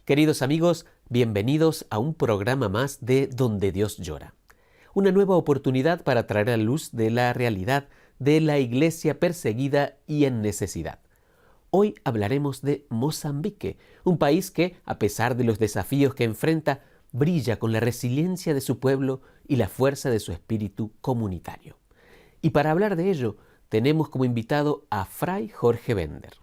Queridos amigos, bienvenidos a un programa más de Donde Dios llora. Una nueva oportunidad para traer a la luz de la realidad de la iglesia perseguida y en necesidad. Hoy hablaremos de Mozambique, un país que, a pesar de los desafíos que enfrenta, brilla con la resiliencia de su pueblo y la fuerza de su espíritu comunitario. Y para hablar de ello, tenemos como invitado a Fray Jorge Bender.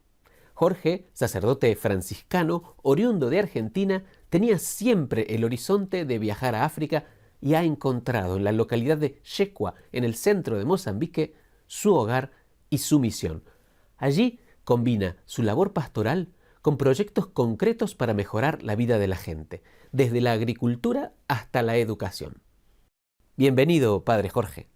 Jorge, sacerdote franciscano, oriundo de Argentina, tenía siempre el horizonte de viajar a África y ha encontrado en la localidad de Chekwa, en el centro de Mozambique, su hogar y su misión. Allí combina su labor pastoral con proyectos concretos para mejorar la vida de la gente, desde la agricultura hasta la educación. Bienvenido, Padre Jorge.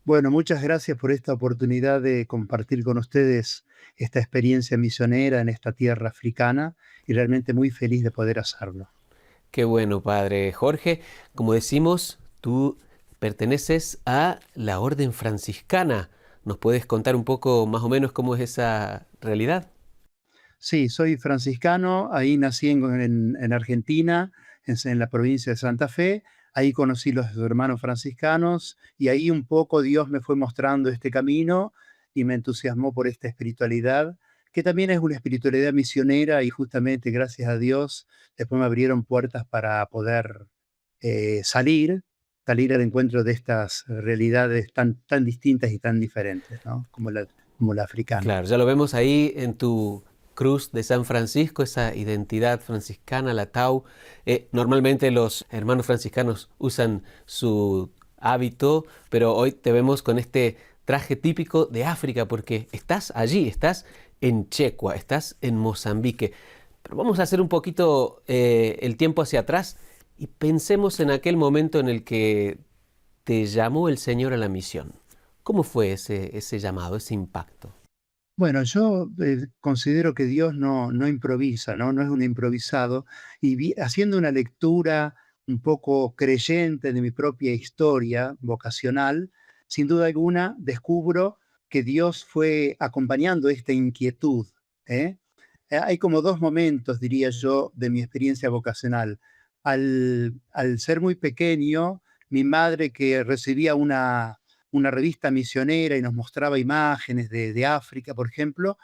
Bueno, muchas gracias por esta oportunidad de compartir con ustedes esta experiencia misionera en esta tierra africana y realmente muy feliz de poder hacerlo. Qué bueno, Padre Jorge. Como decimos, tú perteneces a la Orden Franciscana. ¿Nos puedes contar un poco más o menos cómo es esa realidad? Sí, soy franciscano, ahí nací en Argentina, en la provincia de Santa Fe, ahí conocí los hermanos franciscanos y ahí un poco Dios me fue mostrando este camino y me entusiasmó por esta espiritualidad, que también es una espiritualidad misionera y justamente gracias a Dios después me abrieron puertas para poder salir al encuentro de estas realidades tan distintas y tan diferentes, ¿no? Como la africana. Claro, ya lo vemos ahí en tu cruz de San Francisco, esa identidad franciscana, la tau. Normalmente los hermanos franciscanos usan su hábito, pero hoy te vemos con este traje típico de África, porque estás allí, estás en Chekwa, estás en Mozambique. Pero vamos a hacer un poquito el tiempo hacia atrás y pensemos en aquel momento en el que te llamó el Señor a la misión. ¿Cómo fue ese llamado, ese impacto? Bueno, yo considero que Dios no improvisa, ¿no? No es un improvisado. Y haciendo una lectura un poco creyente de mi propia historia vocacional, sin duda alguna descubro que Dios fue acompañando esta inquietud, ¿eh? Hay como dos momentos, diría yo, de mi experiencia vocacional. Al ser muy pequeño, mi madre que recibía una revista misionera y nos mostraba imágenes de África, por ejemplo,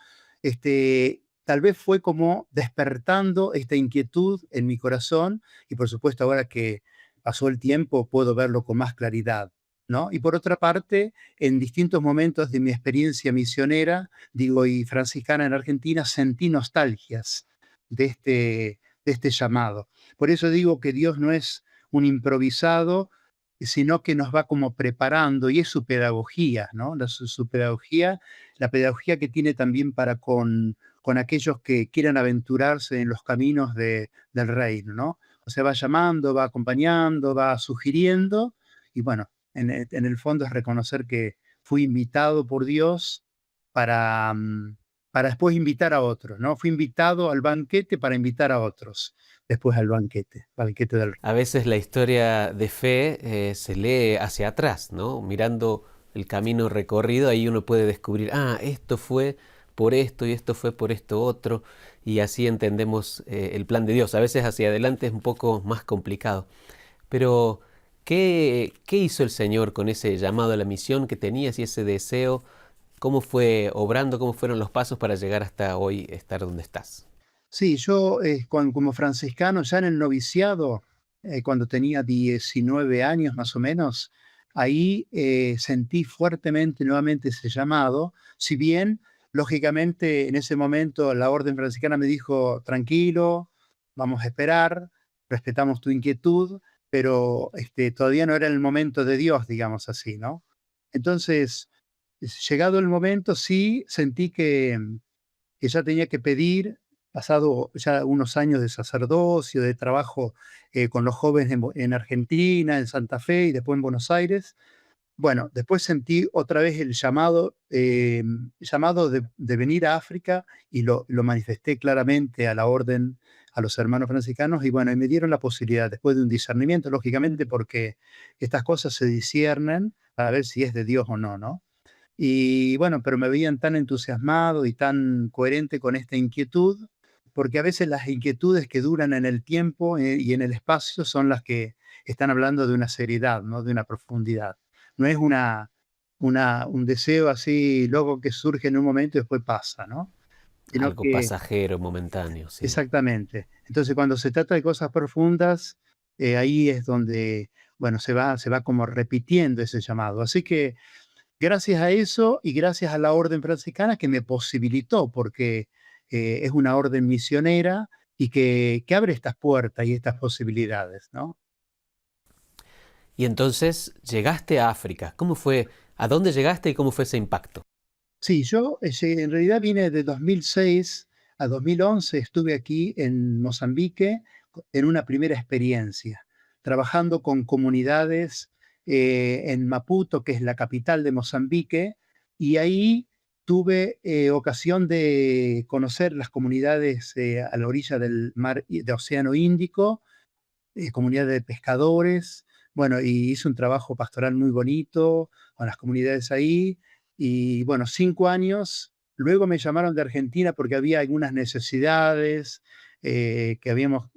tal vez fue como despertando esta inquietud en mi corazón y por supuesto ahora que pasó el tiempo puedo verlo con más claridad, ¿no? Y por otra parte, en distintos momentos de mi experiencia misionera, digo, y franciscana en Argentina, sentí nostalgias de este llamado. Por eso digo que Dios no es un improvisado, sino que nos va como preparando, y es su pedagogía, ¿no? Su pedagogía, la pedagogía que tiene también para con aquellos que quieran aventurarse en los caminos del reino, ¿no? O sea, va llamando, va acompañando, va sugiriendo, y bueno, en el fondo es reconocer que fui invitado por Dios para, para después invitar a otros, ¿no? Fui invitado al banquete para invitar a otros, después al banquete del A veces la historia de fe se lee hacia atrás, ¿no? Mirando el camino recorrido, ahí uno puede descubrir, esto fue por esto y esto fue por esto otro, y así entendemos el plan de Dios. A veces hacia adelante es un poco más complicado. Pero, ¿qué hizo el Señor con ese llamado a la misión que tenías y ese deseo? ¿Cómo fue obrando? ¿Cómo fueron los pasos para llegar hasta hoy, estar donde estás? Sí, yo como franciscano ya en el noviciado, cuando tenía 19 años más o menos, ahí sentí fuertemente nuevamente ese llamado, si bien lógicamente en ese momento la orden franciscana me dijo, tranquilo, vamos a esperar, respetamos tu inquietud, pero todavía no era el momento de Dios, digamos así, ¿no? Entonces, llegado el momento, sí sentí que ya tenía que pedir, pasado ya unos años de sacerdocio, de trabajo con los jóvenes en Argentina, en Santa Fe y después en Buenos Aires. Bueno, después sentí otra vez el llamado de venir a África y lo manifesté claramente a la orden, a los hermanos franciscanos, y bueno, y me dieron la posibilidad, después de un discernimiento, lógicamente, porque estas cosas se disciernen para ver si es de Dios o no, ¿no? Y bueno, pero me veían tan entusiasmado y tan coherente con esta inquietud porque a veces las inquietudes que duran en el tiempo, y en el espacio son las que están hablando de una seriedad, ¿no? De una profundidad. No es un deseo así loco que surge en un momento y después pasa, ¿no? Sino Algo que pasajero, momentáneo, sí. exactamente. Entonces, cuando se trata de cosas profundas, ahí es donde, bueno, se va como repitiendo ese llamado. Así que gracias a eso y gracias a la orden franciscana que me posibilitó, porque es una orden misionera y que abre estas puertas y estas posibilidades, ¿no? Y entonces llegaste a África. ¿Cómo fue? ¿A dónde llegaste y cómo fue ese impacto? Sí, yo en realidad vine de 2006 a 2011, estuve aquí en Mozambique en una primera experiencia, trabajando con comunidades en Maputo, que es la capital de Mozambique, y ahí tuve ocasión de conocer las comunidades a la orilla del mar, de Océano Índico, comunidad de pescadores. Bueno, y hice un trabajo pastoral muy bonito con las comunidades ahí. Y bueno, 5 años. Luego me llamaron de Argentina porque había algunas necesidades teníamos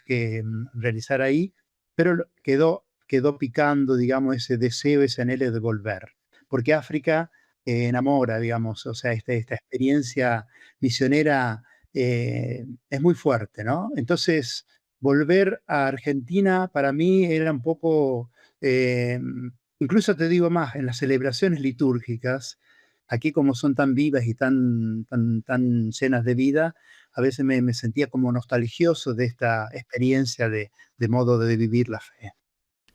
que realizar ahí, pero quedó picando, digamos, ese deseo, ese anhelo de volver. Porque África enamora, digamos, o sea, esta experiencia misionera es muy fuerte, ¿no? Entonces, volver a Argentina para mí era un poco, incluso te digo más, en las celebraciones litúrgicas, aquí como son tan vivas y tan llenas de vida, a veces me sentía como nostalgioso de esta experiencia de modo de vivir la fe.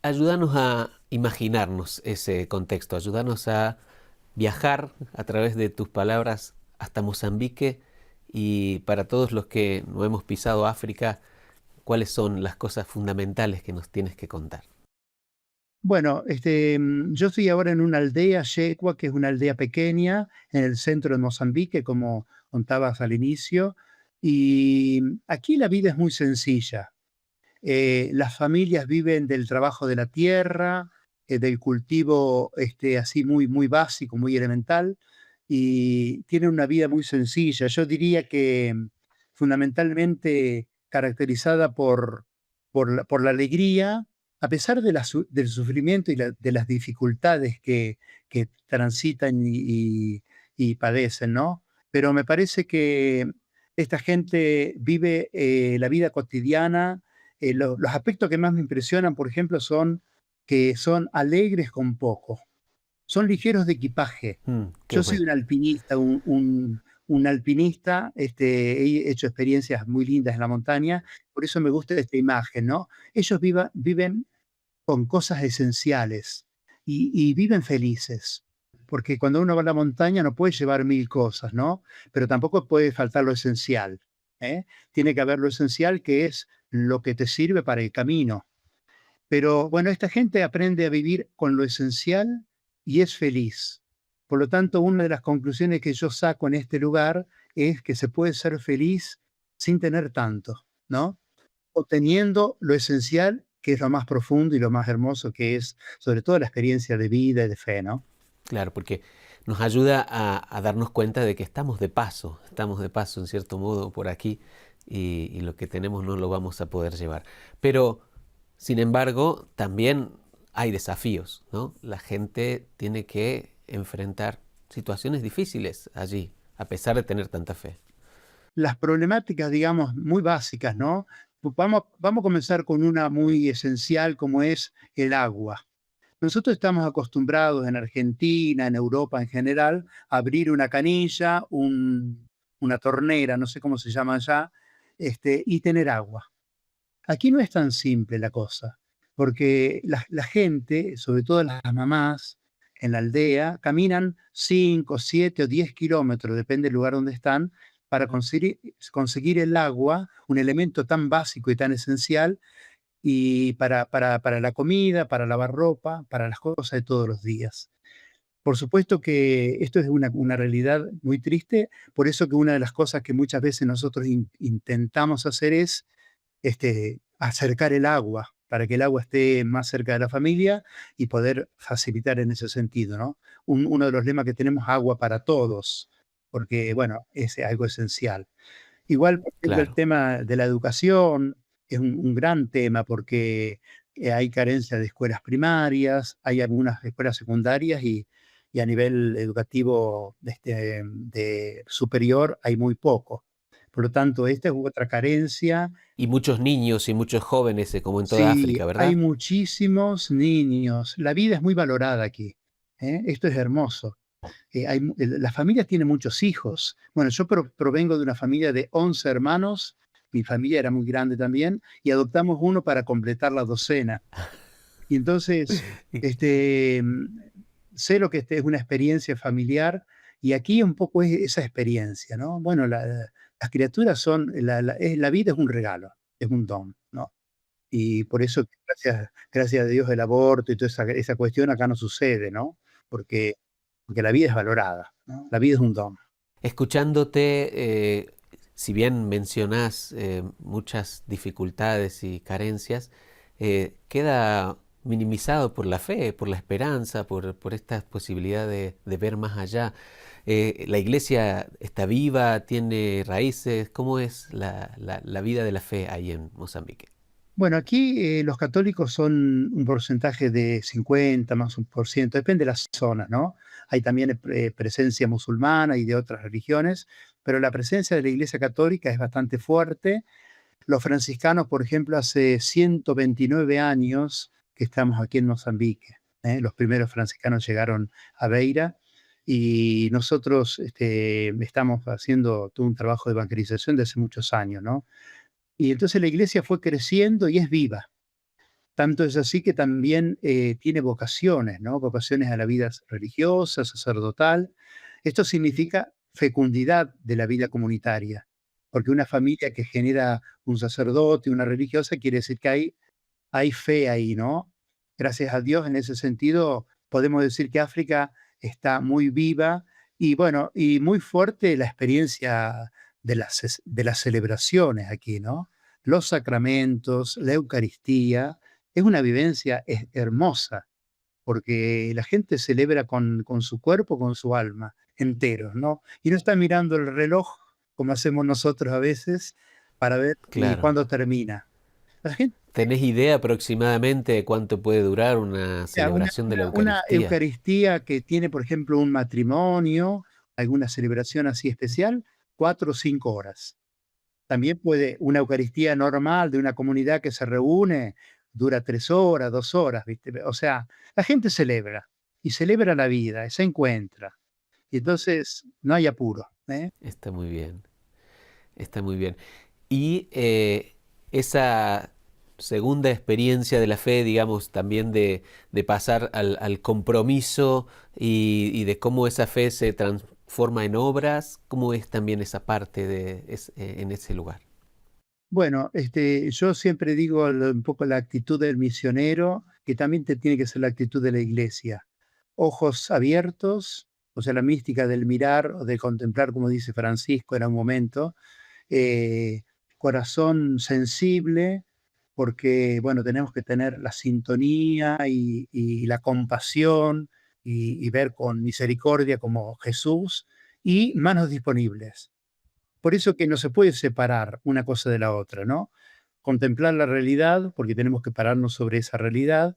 Ayúdanos a imaginarnos ese contexto, ayúdanos a viajar a través de tus palabras hasta Mozambique y para todos los que no hemos pisado África, ¿cuáles son las cosas fundamentales que nos tienes que contar? Bueno, yo estoy ahora en una aldea, Yecua, que es una aldea pequeña en el centro de Mozambique, como contabas al inicio, y aquí la vida es muy sencilla. Las familias viven del trabajo de la tierra, del cultivo así muy básico, muy elemental, y tienen una vida muy sencilla. Yo diría que fundamentalmente caracterizada por la alegría, a pesar del sufrimiento y de las dificultades que transitan y padecen, ¿no? Pero me parece que esta gente vive la vida cotidiana. Los aspectos que más me impresionan, por ejemplo, son que son alegres con poco, son ligeros de equipaje. Qué Yo soy bueno. un alpinista, un alpinista, he hecho experiencias muy lindas en la montaña, por eso me gusta esta imagen, ¿no? Ellos viven con cosas esenciales y viven felices, porque cuando uno va a la montaña no puede llevar 1000 cosas, ¿no? Pero tampoco puede faltar lo esencial, ¿eh? Tiene que haber lo esencial, que es lo que te sirve para el camino. Pero bueno, esta gente aprende a vivir con lo esencial y es feliz. Por lo tanto, una de las conclusiones que yo saco en este lugar es que se puede ser feliz sin tener tanto, ¿no? O teniendo lo esencial, que es lo más profundo y lo más hermoso, que es sobre todo la experiencia de vida y de fe, ¿no? Claro, porque nos ayuda a darnos cuenta de que estamos de paso en cierto modo por aquí y lo que tenemos no lo vamos a poder llevar. Pero, sin embargo, también hay desafíos, ¿no? La gente tiene que enfrentar situaciones difíciles allí, a pesar de tener tanta fe. Las problemáticas, digamos, muy básicas, ¿no? Vamos a comenzar con una muy esencial como es el agua. Nosotros estamos acostumbrados en Argentina, en Europa en general, a abrir una canilla, una tornera, no sé cómo se llama allá, y tener agua. Aquí no es tan simple la cosa, porque la gente, sobre todo las mamás en la aldea, caminan 5, 7 o 10 kilómetros, depende del lugar donde están, para conseguir el agua, un elemento tan básico y tan esencial, y para la comida, para lavar ropa, para las cosas de todos los días. Por supuesto que esto es una realidad muy triste, por eso que una de las cosas que muchas veces nosotros intentamos hacer es acercar el agua, para que el agua esté más cerca de la familia y poder facilitar en ese sentido, ¿no? Uno de los lemas que tenemos, agua para todos, porque, bueno, es algo esencial. Igual, por ejemplo, el claro. tema de la educación es un gran tema porque, hay carencia de escuelas primarias, hay algunas escuelas secundarias y a nivel educativo, de superior hay muy poco. Por lo tanto, esta es otra carencia. Y muchos niños y muchos jóvenes, como en toda Sí, África, hay ¿verdad? muchísimos niños. La vida es muy valorada aquí, ¿eh? Esto es hermoso. La familia tiene muchos hijos. Bueno, yo provengo de una familia de 11 hermanos, mi familia era muy grande también, y adoptamos uno para completar la docena. Y entonces, Y este, mm, sé lo que es una experiencia familiar, y aquí un poco es esa experiencia, ¿no? Bueno, las criaturas son, la vida es un regalo, es un don, ¿no? Y por eso, gracias a Dios, el aborto y toda esa cuestión acá no sucede, ¿no? Porque porque la vida es valorada, ¿no? La vida es un don. escuchándote, si bien mencionás muchas dificultades y carencias, queda minimizado por la fe, por la esperanza, por esta posibilidad de ver más allá. La iglesia está viva, tiene raíces. ¿Cómo es la vida de la fe ahí en Mozambique? Bueno, aquí, los católicos son un porcentaje de 50 más un por ciento, depende de las zonas, ¿no? Hay también, presencia musulmana y de otras religiones, pero la presencia de la Iglesia católica es bastante fuerte. Los franciscanos, por ejemplo, hace 129 años que estamos aquí en Mozambique, ¿eh? Los primeros franciscanos llegaron a Beira y nosotros, estamos haciendo todo un trabajo de evangelización desde hace muchos años, ¿no? Y entonces la iglesia fue creciendo y es viva. Tanto es así que también, tiene vocaciones, ¿no? Vocaciones a la vida religiosa, sacerdotal. Esto significa fecundidad de la vida comunitaria, porque una familia que genera un sacerdote, una religiosa, quiere decir que hay fe ahí, ¿no? Gracias a Dios, en ese sentido, podemos decir que África está muy viva y bueno, y muy fuerte la experiencia de las celebraciones aquí, ¿no? Los sacramentos, la Eucaristía, es una vivencia hermosa, porque la gente celebra con su cuerpo, con su alma, enteros, ¿no? Y no está mirando el reloj, como hacemos nosotros a veces, para ver Claro. cuándo termina. La gente. ¿Tenés idea aproximadamente de cuánto puede durar una Mira, una celebración de una la una Eucaristía? Eucaristía que tiene, por ejemplo, un matrimonio, alguna celebración así especial, 4 o 5 horas. También puede una Eucaristía normal de una comunidad que se reúne, dura 3 horas, 2 horas, ¿viste? O sea, la gente celebra, y celebra la vida, y se encuentra. Y entonces no hay apuro, ¿eh? Está muy bien, está muy bien. Y esa segunda experiencia de la fe, digamos, también de pasar al compromiso y de cómo esa fe se transforma en obras, ¿cómo es también esa parte en ese lugar? Bueno, yo siempre digo un poco la actitud del misionero, que también tiene que ser la actitud de la iglesia. Ojos abiertos, o sea, la mística del mirar o de contemplar, como dice Francisco en un momento, eh, corazón sensible, porque, bueno, tenemos que tener la sintonía y la compasión y ver con misericordia como Jesús y manos disponibles. Por eso que no se puede separar una cosa de la otra, ¿no? Contemplar la realidad, porque tenemos que pararnos sobre esa realidad,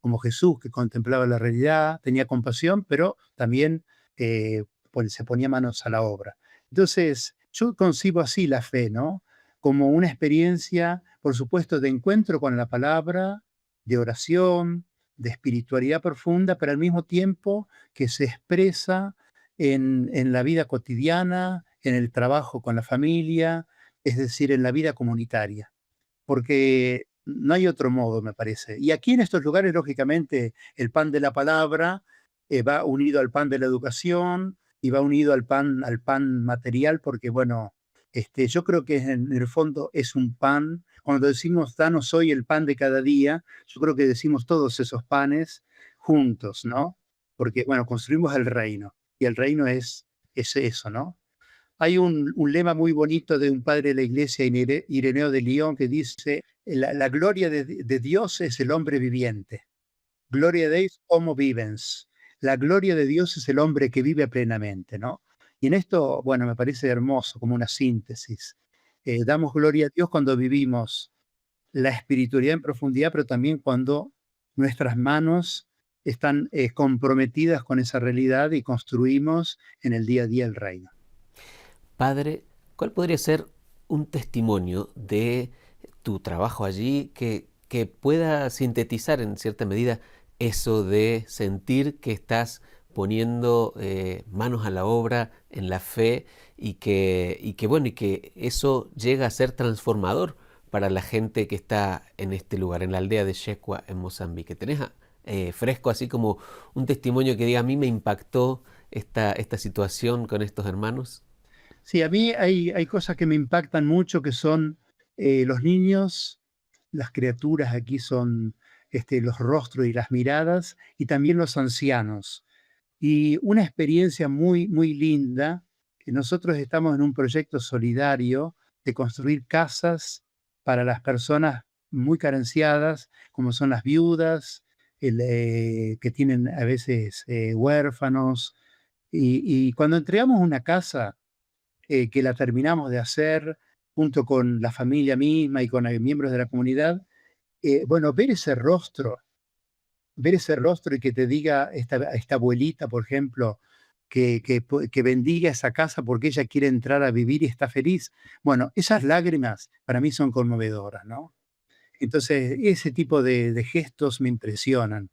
como Jesús que contemplaba la realidad, tenía compasión, pero también, se ponía manos a la obra. Entonces, yo concibo así la fe, ¿no? Como una experiencia, por supuesto, de encuentro con la palabra, de oración, de espiritualidad profunda, pero al mismo tiempo que se expresa en la vida cotidiana, en el trabajo con la familia, es decir, en la vida comunitaria, porque no hay otro modo, me parece. Y aquí en estos lugares, lógicamente, el pan de la palabra, va unido al pan de la educación y va unido al pan material, porque bueno, yo creo que en el fondo es un pan. Cuando decimos danos hoy el pan de cada día, yo creo que decimos todos esos panes juntos, ¿no? Porque bueno, construimos el reino y el reino es eso, ¿no? Hay un lema muy bonito de un padre de la iglesia, Ireneo de Lyon, que dice: la gloria de Dios es el hombre viviente. Gloria Deus homo vivens. La gloria de Dios es el hombre que vive plenamente, ¿no? Y en esto, bueno, me parece hermoso como una síntesis. Damos gloria a Dios cuando vivimos la espiritualidad en profundidad, pero también cuando nuestras manos están comprometidas con esa realidad y construimos en el día a día el reino. Padre, ¿cuál podría ser un testimonio de tu trabajo allí que pueda sintetizar en cierta medida eso de sentir que estás poniendo manos a la obra en la fe bueno, y que eso llega a ser transformador para la gente que está en este lugar, en la aldea de Shekwa, en Mozambique? ¿Tenés fresco así como un testimonio que diga a mí me impactó esta situación con estos hermanos? Sí, a mí hay cosas que me impactan mucho que son los niños, las criaturas aquí son los rostros y las miradas, y también los ancianos. Y una experiencia muy, muy linda, que nosotros estamos en un proyecto solidario de construir casas para las personas muy carenciadas, como son las viudas, que tienen a veces huérfanos. Y cuando entregamos una casa, que la terminamos de hacer junto con la familia misma y con miembros de la comunidad, bueno, ver ese rostro y que te diga esta abuelita, por ejemplo, que bendiga esa casa porque ella quiere entrar a vivir y está feliz. Bueno, esas lágrimas para mí son conmovedoras, ¿no? Entonces, ese tipo de gestos me impresionan.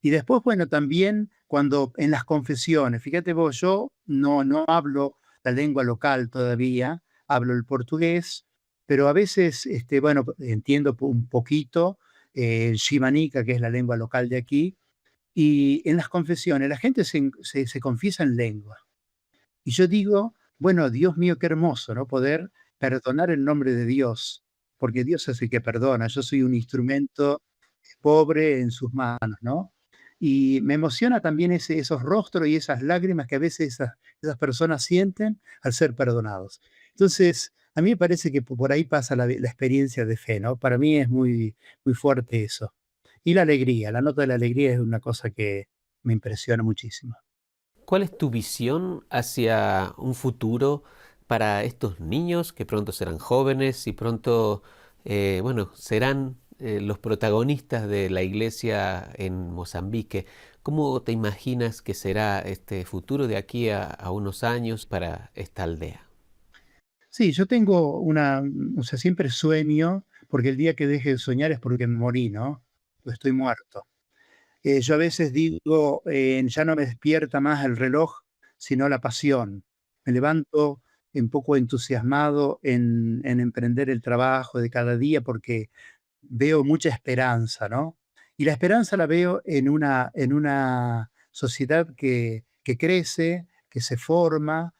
Y después, bueno, también cuando en las confesiones, fíjate vos, yo no hablo la lengua local todavía, hablo el portugués, pero a veces, bueno, entiendo un poquito el shimanica, que es la lengua local de aquí, y en las confesiones la gente se confiesa en lengua. Y yo digo, bueno, Dios mío, qué hermoso, ¿no? Poder perdonar en nombre de Dios, porque Dios es el que perdona. Yo soy un instrumento pobre en sus manos, ¿no? Y me emociona también esos rostros y esas lágrimas que a veces esas personas sienten al ser perdonados. Entonces, a mí me parece que por ahí pasa la experiencia de fe, ¿no? Para mí es muy, muy fuerte eso. Y la alegría, la nota de la alegría es una cosa que me impresiona muchísimo. ¿Cuál es tu visión hacia un futuro para estos niños que pronto serán jóvenes y pronto, bueno, serán los protagonistas de la iglesia en Mozambique? ¿Cómo te imaginas que será este futuro de aquí a unos años para esta aldea? Sí, yo tengo o sea, siempre sueño, porque el día que deje de soñar es porque me morí, ¿no? Pues estoy muerto. Yo a veces digo, ya no me despierta más el reloj, sino la pasión. Me levanto un poco entusiasmado en emprender el trabajo de cada día porque veo mucha esperanza, ¿no? Y la esperanza la veo en una sociedad que crece, que se forma,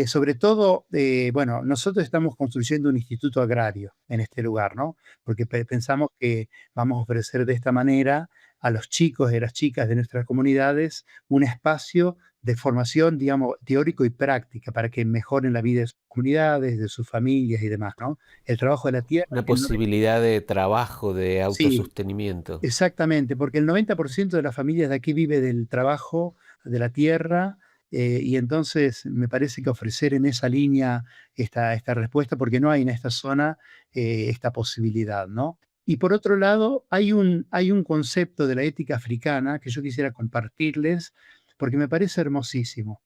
sobre todo, bueno, nosotros estamos construyendo un instituto agrario en este lugar, ¿no? Porque pensamos que vamos a ofrecer de esta manera a los chicos y a las chicas de nuestras comunidades un espacio de formación, digamos, teórico y práctica para que mejoren la vida de sus comunidades, de sus familias y demás, ¿no? El trabajo de la tierra, Una posibilidad de trabajo, de sí, autosostenimiento. exactamente, porque el 90% de las familias de aquí vive del trabajo de la tierra, y entonces me parece que ofrecer en esa línea esta respuesta, porque no hay en esta zona esta posibilidad, ¿no? Y por otro lado, hay un concepto de la ética africana que yo quisiera compartirles, porque me parece hermosísimo.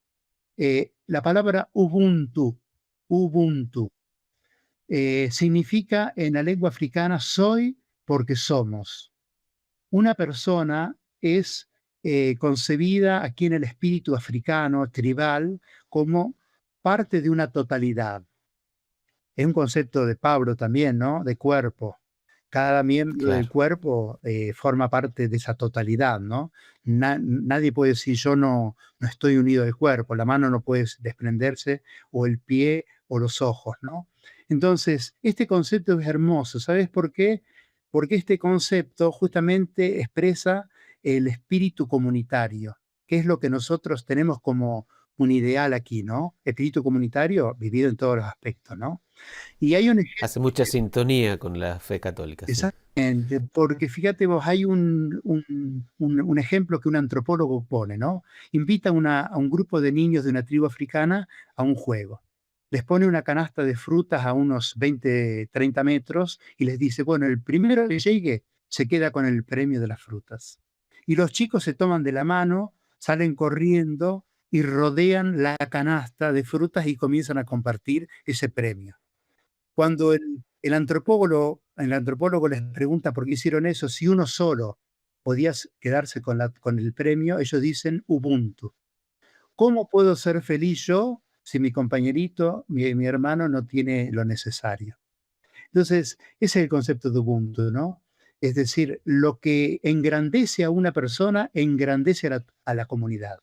La palabra Ubuntu, significa en la lengua africana soy porque somos. Una persona es concebida aquí en el espíritu africano, tribal, como parte de una totalidad. Es un concepto de Pablo también, ¿no? De cuerpo. Cada miembro del Claro. cuerpo forma parte de esa totalidad, ¿no? Nadie puede decir yo no estoy unido al cuerpo, la mano no puede desprenderse, o el pie, o los ojos, ¿no? Entonces, este concepto es hermoso. ¿Sabes por qué? Porque este concepto justamente expresa el espíritu comunitario, que es lo que nosotros tenemos como un ideal aquí, ¿no? Espíritu comunitario vivido en todos los aspectos, ¿no? Y hay un Hace mucha sintonía con la fe católica, sí. Porque fíjate vos, hay un ejemplo que un antropólogo pone, ¿no? Invita a un grupo de niños de una tribu africana a un juego. Les pone una canasta de frutas a unos 20, 30 metros y les dice, bueno, el primero que llegue se queda con el premio de las frutas. Y los chicos se toman de la mano, salen corriendo y rodean la canasta de frutas y comienzan a compartir ese premio. Cuando el antropólogo les pregunta por qué hicieron eso, si uno solo podía quedarse con el premio, ellos dicen Ubuntu. ¿Cómo puedo ser feliz yo si mi compañerito, mi hermano no tiene lo necesario? Entonces, ese es el concepto de Ubuntu, ¿no? Es decir, lo que engrandece a una persona engrandece a la comunidad.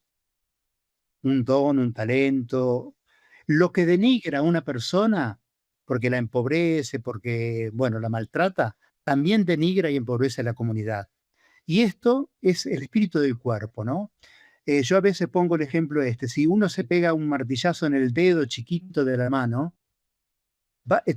Un don, un talento. Lo que denigra a una persona, porque la empobrece, porque, bueno, la maltrata, también denigra y empobrece a la comunidad. Y esto es el espíritu del cuerpo, ¿no? Yo a veces pongo el ejemplo este, si uno se pega un martillazo en el dedo chiquito de la mano,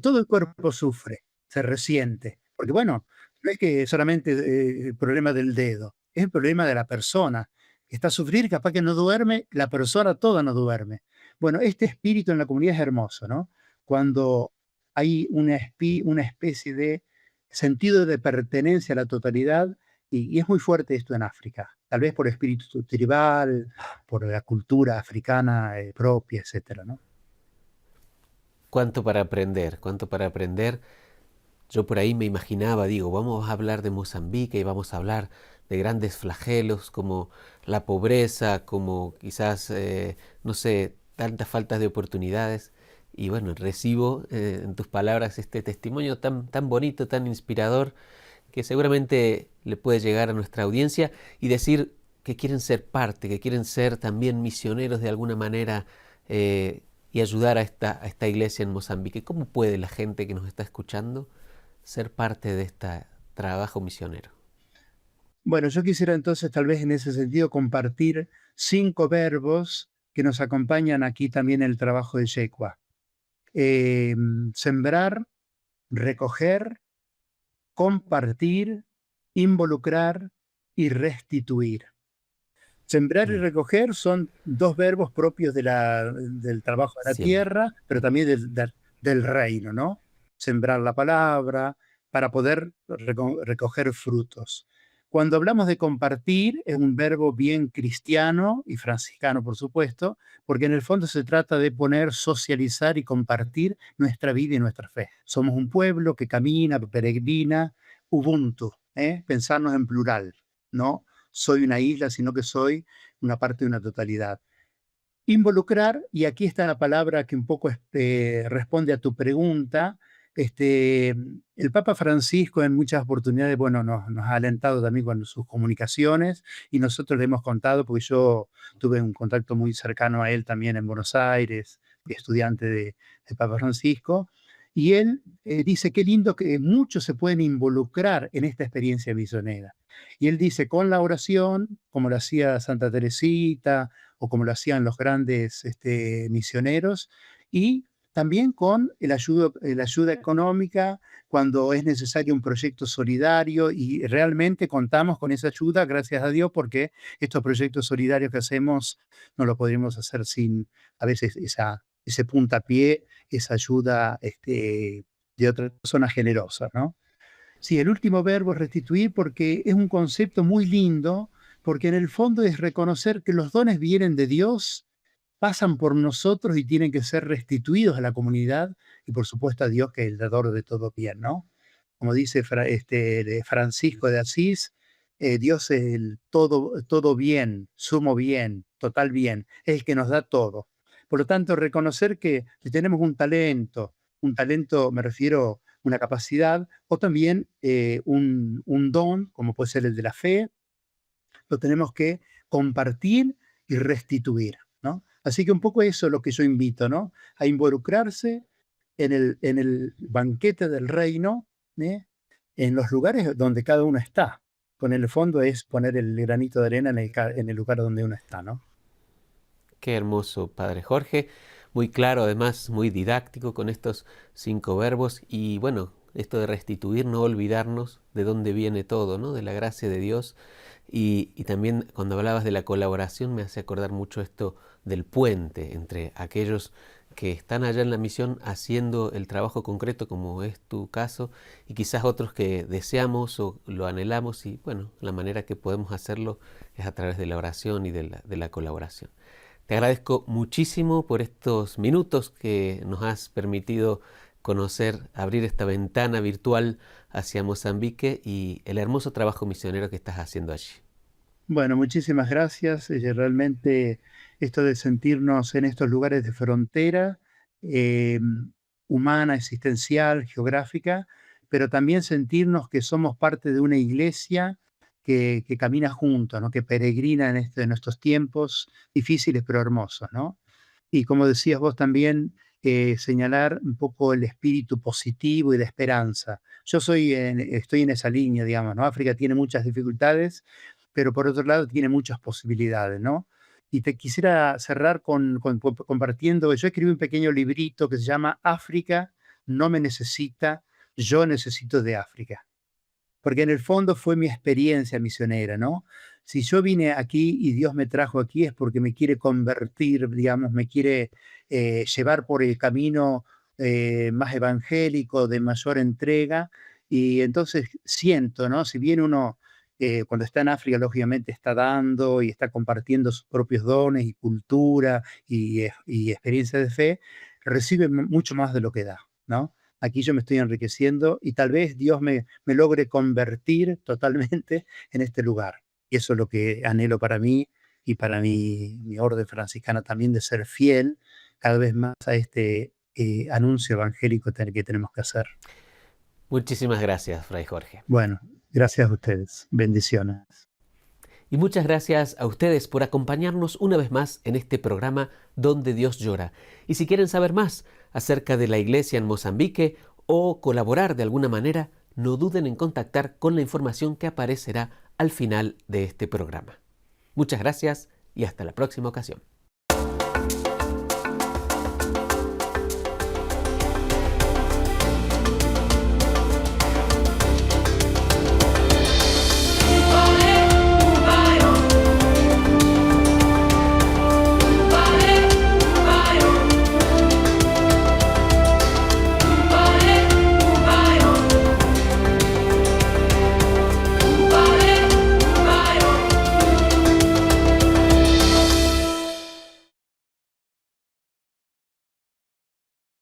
todo el cuerpo sufre, se resiente, porque bueno, no es que solamente el problema del dedo, es el problema de la persona, que está a sufrir, capaz que no duerme, la persona toda no duerme. Bueno, este espíritu en la comunidad es hermoso, ¿no? Cuando hay una especie de sentido de pertenencia a la totalidad, y es muy fuerte esto en África, tal vez por espíritu tribal, por la cultura africana propia, etcétera, ¿no? Cuánto para aprender, cuánto para aprender. Yo por ahí me imaginaba, digo, vamos a hablar de Mozambique y vamos a hablar de grandes flagelos como la pobreza, como quizás, no sé, tantas faltas de oportunidades. Y bueno, recibo en tus palabras este testimonio tan bonito, tan inspirador, que seguramente le puede llegar a nuestra audiencia y decir que quieren ser parte, que quieren ser también misioneros de alguna manera y ayudar a esta iglesia en Mozambique. ¿Cómo puede la gente que nos está escuchando ser parte de este trabajo misionero? Bueno, yo quisiera entonces tal vez en ese sentido compartir 5 verbos que nos acompañan aquí también en el trabajo de Yecua. Sembrar, recoger, compartir, involucrar y restituir. Sembrar y Mm, recoger son 2 verbos propios del trabajo de la siempre. tierra, pero también del reino, ¿no? Sembrar la palabra para poder recoger frutos. Cuando hablamos de compartir, es un verbo bien cristiano y franciscano, por supuesto, porque en el fondo se trata de poner, socializar y compartir nuestra vida y nuestra fe. Somos un pueblo que camina, peregrina, Ubuntu, ¿eh? Pensarnos en plural, ¿no? Soy una isla, sino que soy una parte de una totalidad. Involucrar, y aquí está la palabra que un poco responde a tu pregunta. El Papa Francisco en muchas oportunidades, bueno, nos ha alentado también con sus comunicaciones y nosotros le hemos contado, porque yo tuve un contacto muy cercano a él también en Buenos Aires, estudiante de Papa Francisco, y él dice, qué lindo que muchos se pueden involucrar en esta experiencia misionera. Y él dice, con la oración, como lo hacía Santa Teresita, o como lo hacían los grandes misioneros, y también con la ayuda económica cuando es necesario un proyecto solidario y realmente contamos con esa ayuda, gracias a Dios, porque estos proyectos solidarios que hacemos no lo podríamos hacer sin a veces ese puntapié, esa ayuda de otras personas generosas, ¿no? Sí, el último verbo es restituir porque es un concepto muy lindo, porque en el fondo es reconocer que los dones vienen de Dios, pasan por nosotros y tienen que ser restituidos a la comunidad y por supuesto a Dios que es el dador de todo bien, ¿no? Como dice de Francisco de Asís, Dios es el todo bien, sumo bien, total bien, es el que nos da todo. Por lo tanto, reconocer que tenemos un talento me refiero una capacidad o también un don, como puede ser el de la fe, lo tenemos que compartir y restituir, ¿no? Así que un poco eso es lo que yo invito, ¿no? A involucrarse en el banquete del reino, ¿eh? En los lugares donde cada uno está. Con el fondo es poner el granito de arena en el lugar donde uno está, ¿no? Qué hermoso, Padre Jorge. Muy claro, además, muy didáctico con estos 5 verbos. Y bueno, esto de restituir, no olvidarnos de dónde viene todo, ¿no? De la gracia de Dios. Y también cuando hablabas de la colaboración me hace acordar mucho esto del puente entre aquellos que están allá en la misión haciendo el trabajo concreto, como es tu caso, y quizás otros que deseamos o lo anhelamos, y bueno, la manera que podemos hacerlo es a través de la oración y de la colaboración. Te agradezco muchísimo por estos minutos que nos has permitido conocer, abrir esta ventana virtual hacia Mozambique y el hermoso trabajo misionero que estás haciendo allí. Bueno, muchísimas gracias. Realmente esto de sentirnos en estos lugares de frontera, eh, humana, existencial, geográfica, pero también sentirnos que somos parte de una iglesia que camina juntos, ¿no? Que peregrina en estos tiempos difíciles pero hermosos, ¿no? Y como decías vos también, señalar un poco el espíritu positivo y de esperanza. Estoy en esa línea, digamos, ¿no? África tiene muchas dificultades, pero por otro lado tiene muchas posibilidades, ¿no? Y te quisiera cerrar compartiendo, yo escribí un pequeño librito que se llama África no me necesita, yo necesito de África. Porque en el fondo fue mi experiencia misionera, ¿no? Si yo vine aquí y Dios me trajo aquí es porque me quiere convertir, digamos, me quiere llevar por el camino más evangélico, de mayor entrega. Y entonces siento, ¿no? Si bien uno cuando está en África, lógicamente está dando y está compartiendo sus propios dones y cultura y experiencia de fe, recibe mucho más de lo que da, ¿no? Aquí yo me estoy enriqueciendo y tal vez Dios me logre convertir totalmente en este lugar. Y eso es lo que anhelo para mí y para mi orden franciscana también, de ser fiel cada vez más a este anuncio evangélico que tenemos que hacer. Muchísimas gracias, Fray Jorge. Bueno, gracias a ustedes. Bendiciones. Y muchas gracias a ustedes por acompañarnos una vez más en este programa Donde Dios llora. Y si quieren saber más acerca de la iglesia en Mozambique o colaborar de alguna manera, no duden en contactar con la información que aparecerá al final de este programa. Muchas gracias y hasta la próxima ocasión.